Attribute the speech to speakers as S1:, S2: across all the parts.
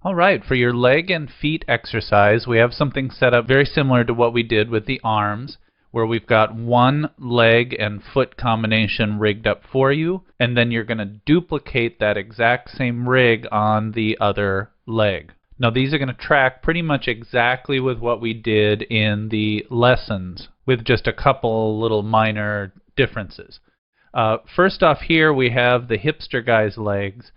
S1: Alright, for your leg and feet exercise, we have something set up very similar to what we did with the arms, where we've got one leg and foot combination rigged up for you, and then you're going to duplicate that exact same rig on the other leg. Now these are going to track pretty much exactly with what we did in the lessons, with just a couple little minor differences. First off here we have the hipster guy's legs.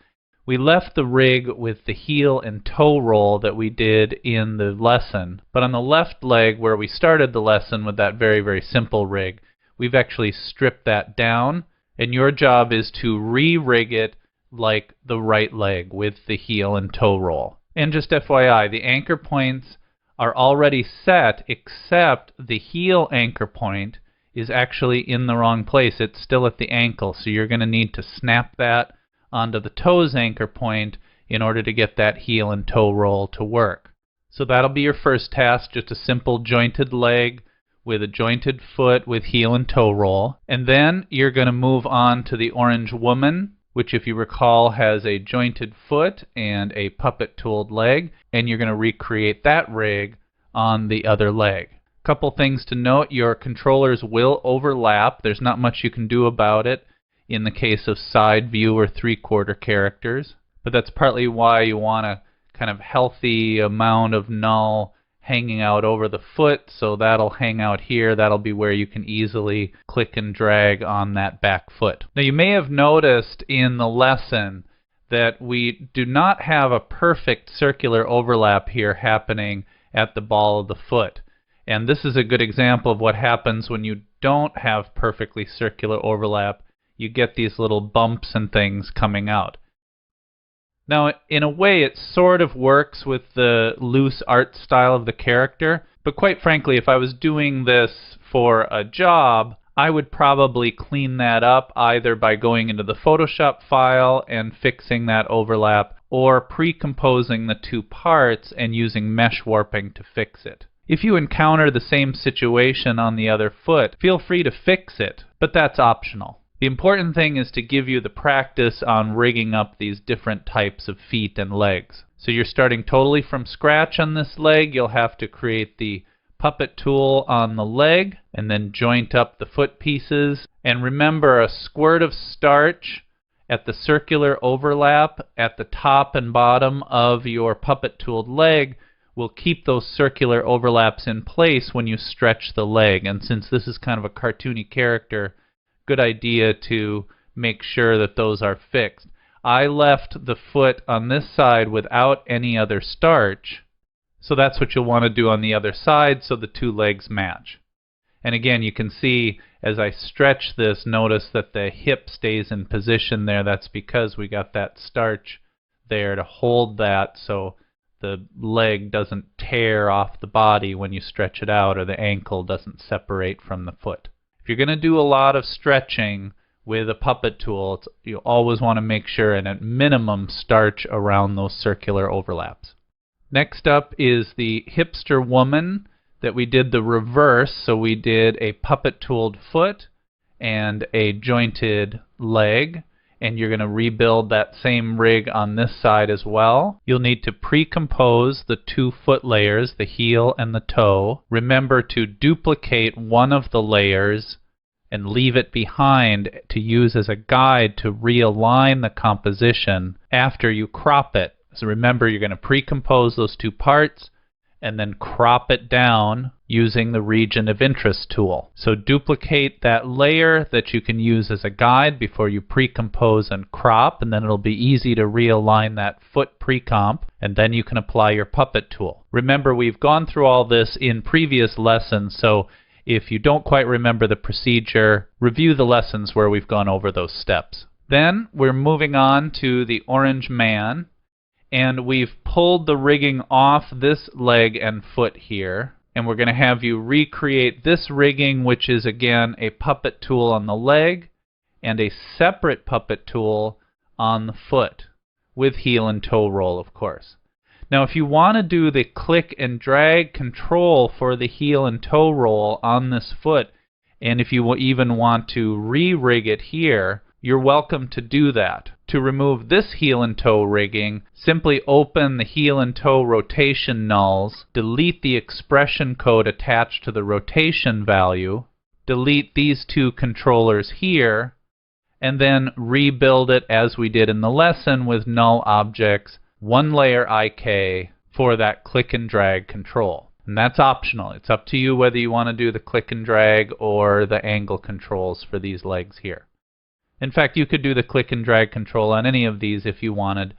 S1: We left the rig with the heel and toe roll that we did in the lesson, but on the left leg where we started the lesson with that very, very simple rig, we've actually stripped that down, and your job is to re-rig it like the right leg with the heel and toe roll. And just FYI, the anchor points are already set, except the heel anchor point is actually in the wrong place. It's still at the ankle, so you're going to need to snap that onto the toes anchor point in order to get that heel and toe roll to work. So that'll be your first task, just a simple jointed leg with a jointed foot with heel and toe roll. And then you're going to move on to the orange woman, which if you recall has a jointed foot and a puppet tooled leg, and you're going to recreate that rig on the other leg. Couple things to note: your controllers will overlap. There's not much you can do about it in the case of side view or three-quarter characters, but that's partly why you want a kind of healthy amount of null hanging out over the foot, so that'll hang out here. That'll be where you can easily click and drag on that back foot. Now you may have noticed in the lesson that we do not have a perfect circular overlap here happening at the ball of the foot. And this is a good example of what happens when you don't have perfectly circular overlap. You get these little bumps and things coming out. Now, in a way, it sort of works with the loose art style of the character, but quite frankly, if I was doing this for a job, I would probably clean that up either by going into the Photoshop file and fixing that overlap, or pre-composing the two parts and using mesh warping to fix it. If you encounter the same situation on the other foot, feel free to fix it, but that's optional. The important thing is to give you the practice on rigging up these different types of feet and legs. So you're starting totally from scratch on this leg. You'll have to create the puppet tool on the leg and then joint up the foot pieces. And remember, a squirt of starch at the circular overlap at the top and bottom of your puppet tooled leg will keep those circular overlaps in place when you stretch the leg. And since this is kind of a cartoony character, good idea to make sure that those are fixed. I left the foot on this side without any other starch, so that's what you'll want to do on the other side so the two legs match. And again, you can see as I stretch this, notice that the hip stays in position there. That's because we got that starch there to hold that so the leg doesn't tear off the body when you stretch it out, or the ankle doesn't separate from the foot. If you're going to do a lot of stretching with a puppet tool, you always want to make sure and at minimum starch around those circular overlaps. Next up is the hipster woman that we did the reverse. So we did a puppet tooled foot and a jointed leg, and you're going to rebuild that same rig on this side as well. You'll need to pre-compose the two foot layers, the heel and the toe. Remember to duplicate one of the layers and leave it behind to use as a guide to realign the composition after you crop it. So remember, you're going to pre-compose those two parts and then crop it down using the region of interest tool. So duplicate that layer that you can use as a guide before you pre-compose and crop, and then it'll be easy to realign that foot pre-comp, and then you can apply your puppet tool. Remember, we've gone through all this in previous lessons, so if you don't quite remember the procedure, review the lessons where we've gone over those steps. Then we're moving on to the orange man, and we've pulled the rigging off this leg and foot here, and we're going to have you recreate this rigging, which is again a puppet tool on the leg and a separate puppet tool on the foot with heel and toe roll, of course. Now if you want to do the click and drag control for the heel and toe roll on this foot, and if you even want to re-rig it here, you're welcome to do that. To remove this heel and toe rigging, simply open the heel and toe rotation nulls, delete the expression code attached to the rotation value, delete these two controllers here, and then rebuild it as we did in the lesson with null objects, one layer IK for that click and drag control. And that's optional. It's up to you whether you want to do the click and drag or the angle controls for these legs here. In fact, you could do the click and drag control on any of these if you wanted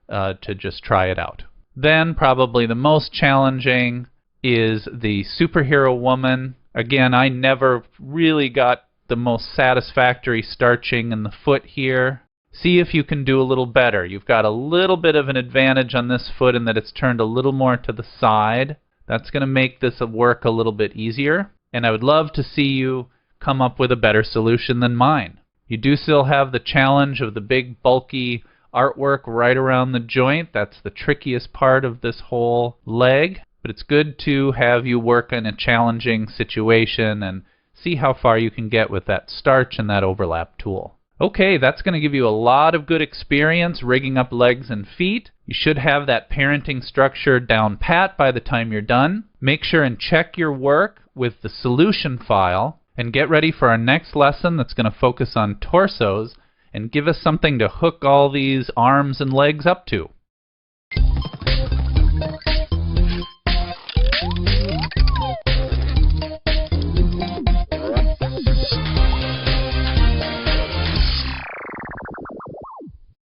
S1: to just try it out. Then probably the most challenging is the superhero woman. Again, I never really got the most satisfactory starching in the foot here. See if you can do a little better. You've got a little bit of an advantage on this foot in that it's turned a little more to the side. That's going to make this work a little bit easier. And I would love to see you come up with a better solution than mine. You do still have the challenge of the big bulky artwork right around the joint. That's the trickiest part of this whole leg. But it's good to have you work in a challenging situation and see how far you can get with that starch and that overlap tool. Okay, that's going to give you a lot of good experience rigging up legs and feet. You should have that parenting structure down pat by the time you're done. Make sure and check your work with the solution file and get ready for our next lesson that's going to focus on torsos and give us something to hook all these arms and legs up to.